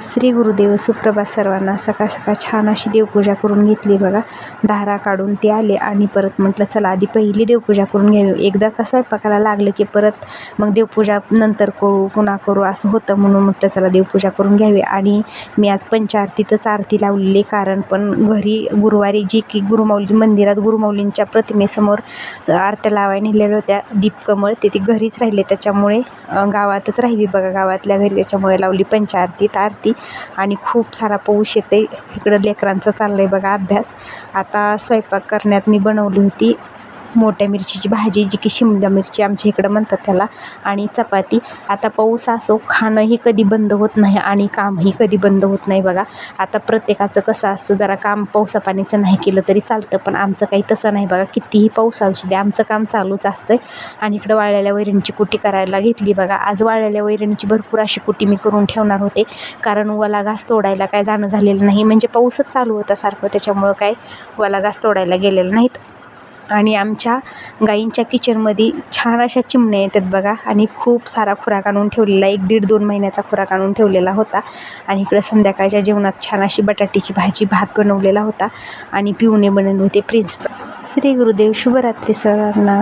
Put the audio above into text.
श्री गुरुदेव सुप्रभात सर्वांना. सकाळ सकाळ छान अशी देवपूजा करून घेतली बघा. दारा काढून ते आले आणि परत म्हटलं चला आधी पहिली देवपूजा करून घ्यावी. एकदा का स्वयंपाकाला लागलं की परत मग देवपूजा नंतर करू पुन्हा करू असं होतं, म्हणून म्हटलं चला देवपूजा करून घ्यावी. आणि मी आज पंचारतीतच आरती लावलेली, कारण पण घरी गुरुवारी जी की गुरुमाऊली मंदिरात गुरुमाऊलींच्या प्रतिमेसमोर आरत्या लावायला नेलेल्या होत्या दीपकमळ, ते घरीच राहिले, त्याच्यामुळे गावातच राहिली बघा, गावातल्या घरी, त्याच्यामुळे लावली पंचारतीत आरती. आणि खूप सारा पाऊस येते इकडं. लेकरांचा चाललंय बघा अभ्यास. आता स्वयंपाक करण्यात मी बनवली होती मोठ्या मिरचीची भाजी, जी की शिमला मिरची आमच्या इकडं म्हणतात त्याला, आणि चपाती. आता पाऊस असो, खाणंही कधी बंद होत नाही आणि कामही कधी बंद होत नाही बघा. आता प्रत्येकाचं कसं असतं, जरा काम पावसापाणीचं नाही केलं तरी चालतं, पण आमचं काही तसं नाही बघा. कितीही पाऊस असू दे आमचं काम चालूच असतं. आणि इकडं वाळलेल्या वैरणीची कुटी करायला घेतली बघा. आज वाळलेल्या वैरणीची भरपूर अशी कुटी मी करून ठेवणार होते, कारण ओला घास तोडायला काय जाणं झालेलं नाही, म्हणजे पाऊसच चालू होता सारखं, त्याच्यामुळं काय ओला घास तोडायला गेलेलं नाहीत. आणि आमच्या गाईंच्या किचनमध्ये छान अशा चिमण्या येतात बघा, आणि खूप सारा खुराक आणून ठेवलेला, 1-1.5-2 महिन्याचा खुराक आणून ठेवलेला होता. आणि इकडं संध्याकाळच्या जेवणात छान अशी बटाट्याची भाजी, भात बनवलेला होता, आणि पिऊने बनवले होते प्रिन्स. श्री गुरुदेव. शुभरात्री सर्वांना.